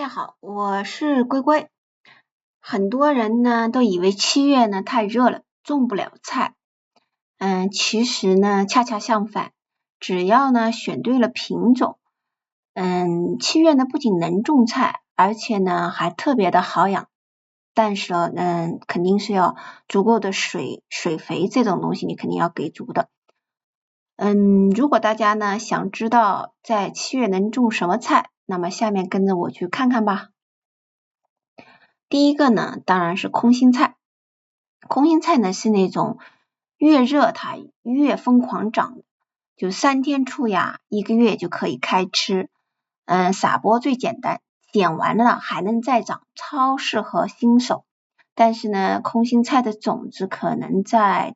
好，我是龟龟。很多人呢都以为7月呢太热了，种不了菜。其实呢恰恰相反，只要呢选对了品种，7月呢不仅能种菜，而且呢还特别的好养。但是肯定是要足够的水肥这种东西你肯定要给足的。如果大家呢想知道在7月能种什么菜，那么下面跟着我去看看吧。第一个呢当然是空心菜。空心菜呢是那种越热它越疯狂长的，就3天出芽，1个月就可以开吃。撒播最简单，剪完了还能再长，超适合新手。但是呢空心菜的种子可能在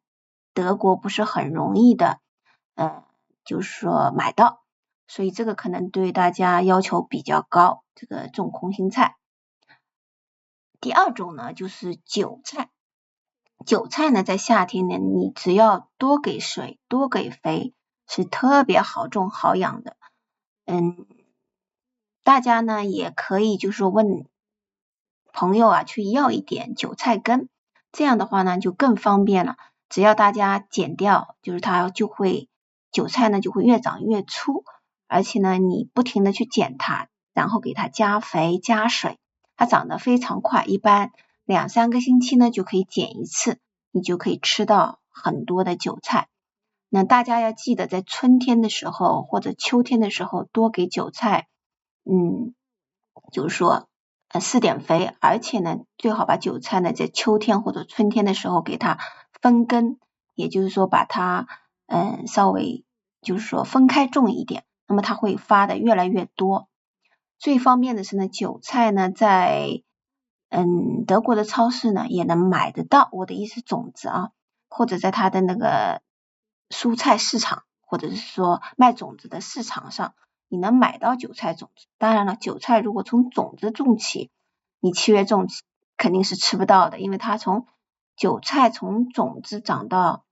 德国不是很容易的就是说买到，所以这个可能对大家要求比较高，这个种空心菜。第二种呢就是韭菜。韭菜呢在夏天呢你只要多给水多给肥，是特别好种好养的。大家呢也可以就是问朋友去要一点韭菜根，这样的话呢就更方便了，只要大家剪掉，就是它就会韭菜呢就会越长越粗，而且呢你不停的去剪它，然后给它加肥加水，它长得非常快，一般2-3个星期呢就可以剪一次，你就可以吃到很多的韭菜。那大家要记得在春天的时候或者秋天的时候多给韭菜就是说施点肥，而且呢最好把韭菜呢在秋天或者春天的时候给它分根，也就是说把它稍微就是说分开种一点，那么它会发的越来越多。最方便的是呢韭菜呢在德国的超市呢也能买得到，我的意思种子或者在它的那个蔬菜市场或者是说卖种子的市场上你能买到韭菜种子。当然了，韭菜如果从种子种起，你7月种肯定是吃不到的，因为它韭菜从种子长到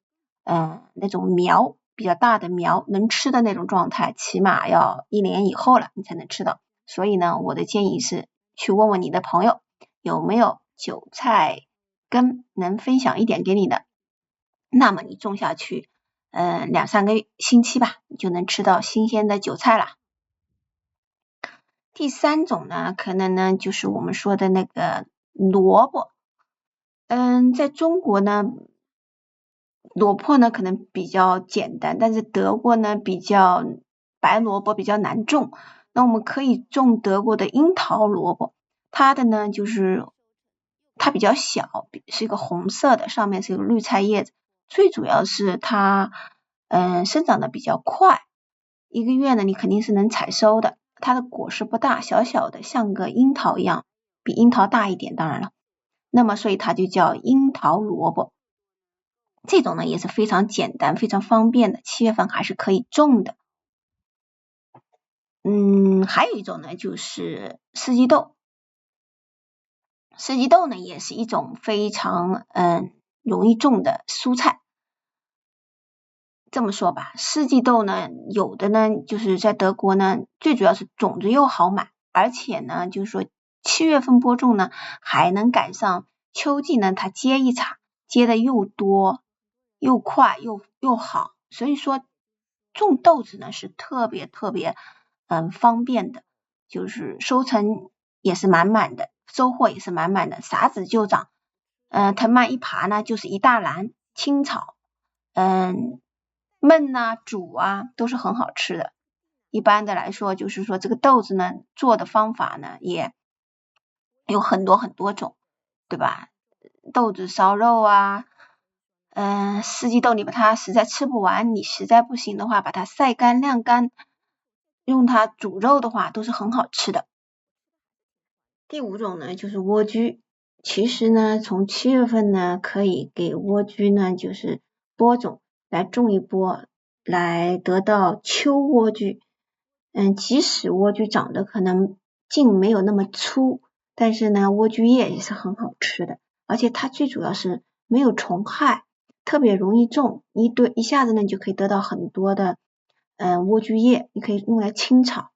那种苗比较大的苗能吃的那种状态，起码要1年以后了你才能吃到。所以呢我的建议是去问问你的朋友有没有韭菜根能分享一点给你的，那么你种下去2-3个星期吧，你就能吃到新鲜的韭菜了。第3种呢可能呢就是我们说的那个萝卜。在中国呢萝卜呢可能比较简单，但是德国呢白萝卜比较难种，那我们可以种德国的樱桃萝卜，它的呢就是它比较小，是一个红色的，上面是一个绿菜叶子，最主要是它生长的比较快，1个月呢你肯定是能采收的。它的果实不大，小小的像个樱桃一样，比樱桃大一点当然了，那么所以它就叫樱桃萝卜。这种呢也是非常简单非常方便的，7月份还是可以种的。还有一种呢就是四季豆。四季豆呢也是一种非常容易种的蔬菜。这么说吧，四季豆呢有的呢就是在德国呢最主要是种子又好买，而且呢就是说7月份播种呢还能赶上秋季呢它结一茬，结的又多又快又好，所以说种豆子呢是特别方便的，就是收成也是满满的，收获也是满满的，撒籽就长。藤蔓一爬呢就是一大篮，清炒焖煮都是很好吃的。一般的来说就是说这个豆子呢做的方法呢也有很多种，对吧？豆子烧肉四季豆你把它实在吃不完，你实在不行的话把它晒干晾干，用它煮肉的话都是很好吃的。第5种呢就是莴苣。其实呢从7月份呢可以给莴苣呢就是播种来种一播，来得到秋莴苣。即使莴苣长得可能茎没有那么粗，但是呢莴苣叶也是很好吃的，而且它最主要是没有虫害，特别容易种，一下子呢就可以得到很多的莴苣叶，你可以用来清炒。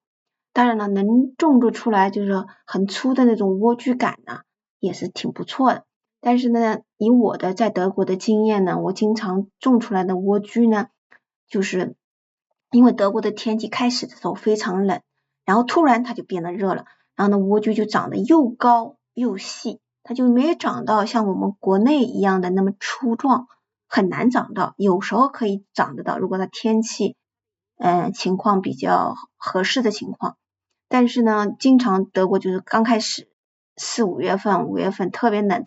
当然了，能种得出来就是很粗的那种莴苣杆呢，也是挺不错的。但是呢，以我的在德国的经验呢，我经常种出来的莴苣呢，就是因为德国的天气开始的时候非常冷，然后突然它就变得热了，然后呢莴苣就长得又高又细，它就没有长到像我们国内一样的那么粗壮，很难长到，有时候可以长得到，如果它天气情况比较合适的情况。但是呢，经常德国就是刚开始4、5月份、5月份特别冷，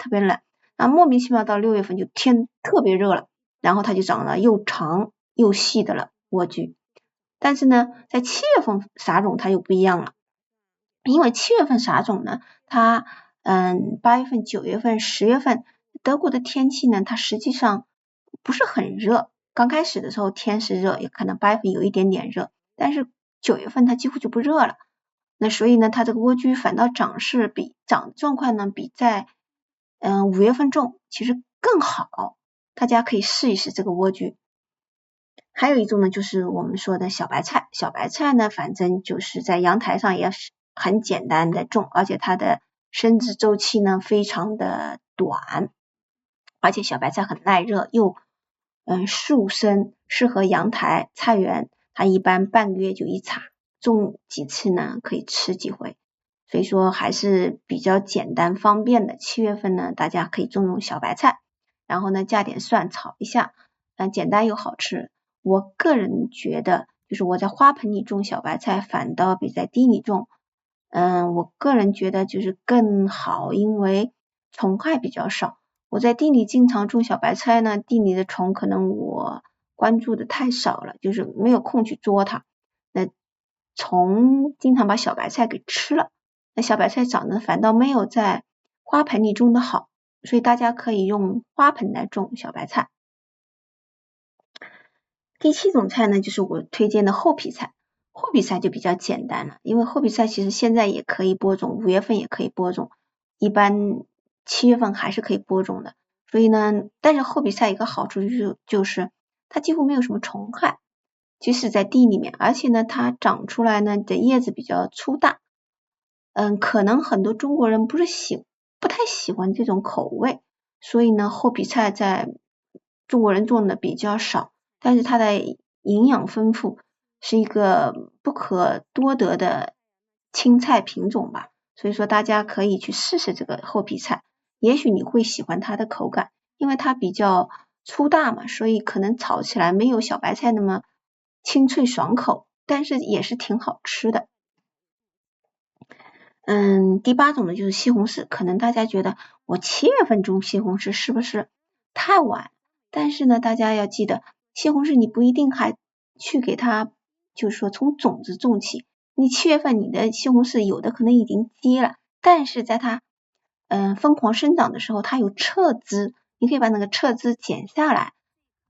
然后莫名其妙到6月份就天特别热了，然后它就长了又长又细的了莴苣。但是呢，在7月份撒种它又不一样了，因为7月份撒种呢，它8月份、9月份、10月份德国的天气呢，它实际上不是很热，刚开始的时候天是热，也可能8月份有一点点热，但是9月份它几乎就不热了。那所以呢，它这个莴苣反倒长状况呢，比在5月份种其实更好，大家可以试一试这个莴苣。还有一种呢，就是我们说的小白菜。小白菜呢，反正就是在阳台上也是很简单的种，而且它的生殖周期呢非常的短，而且小白菜很耐热，又速生，适合阳台菜园，它一般半个月就一茬，种几次呢可以吃几回，所以说还是比较简单方便的。7月份呢，大家可以种小白菜，然后呢加点蒜炒一下，简单又好吃。我个人觉得，就是我在花盆里种小白菜，反倒比在地里种，我个人觉得就是更好，因为虫害比较少。我在地里经常种小白菜呢，地里的虫可能我关注的太少了，就是没有空去捉它，那虫经常把小白菜给吃了，那小白菜长得反倒没有在花盆里种的好，所以大家可以用花盆来种小白菜。第7种菜呢，就是我推荐的厚皮菜。厚皮菜就比较简单了，因为厚皮菜其实现在也可以播种，5月份也可以播种，一般7月份还是可以播种的。所以呢，但是厚皮菜一个好处就是它几乎没有什么虫害，即使在地里面，而且呢它长出来呢的叶子比较粗大，可能很多中国人不太喜欢这种口味，所以呢厚皮菜在中国人种的比较少，但是它的营养丰富，是一个不可多得的青菜品种吧，所以说大家可以去试试这个厚皮菜，也许你会喜欢它的口感，因为它比较粗大嘛，所以可能炒起来没有小白菜那么清脆爽口，但是也是挺好吃的。第8种呢就是西红柿，可能大家觉得我7月份种西红柿是不是太晚？但是呢，大家要记得，西红柿你不一定还去给它，就是说从种子种起。你7月份你的西红柿有的可能已经结了，但是在它疯狂生长的时候，它有侧枝，你可以把那个侧枝剪下来，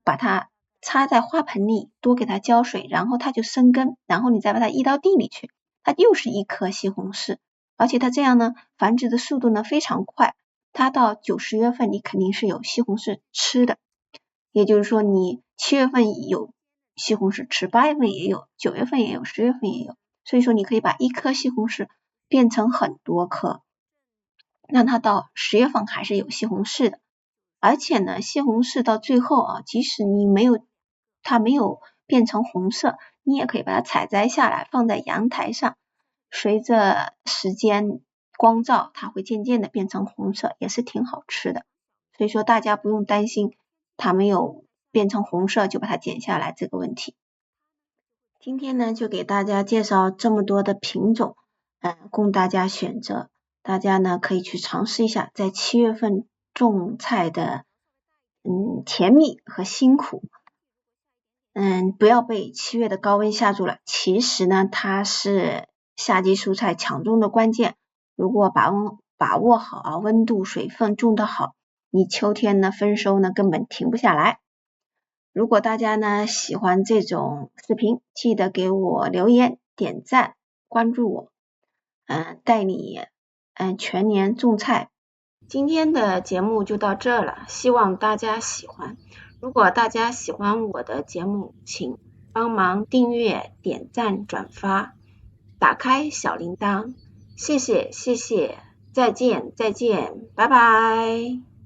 把它插在花盆里，多给它浇水，然后它就生根，然后你再把它移到地里去，它又是一颗西红柿。而且它这样呢，繁殖的速度呢非常快，它到9、10月份你肯定是有西红柿吃的，也就是说你7月份有西红柿吃，8月份也有，9月份也有，10月份也有，所以说你可以把一颗西红柿变成很多颗，让它到10月份还是有西红柿的。而且呢，西红柿到最后啊，即使它没有变成红色，你也可以把它采摘下来放在阳台上，随着时间光照，它会渐渐的变成红色，也是挺好吃的。所以说大家不用担心它没有变成红色就把它剪下来这个问题。今天呢就给大家介绍这么多的品种，供大家选择。大家呢可以去尝试一下，在7月份种菜的甜蜜和辛苦。不要被7月的高温吓住了，其实呢它是夏季蔬菜抢种的关键，如果把握好啊，温度水分种得好，你秋天呢丰收呢根本停不下来。如果大家呢喜欢这种视频，记得给我留言点赞关注我，带你全年种菜。今天的节目就到这了，希望大家喜欢。如果大家喜欢我的节目，请帮忙订阅、点赞、转发。打开小铃铛。谢谢，谢谢，再见，再见，拜拜。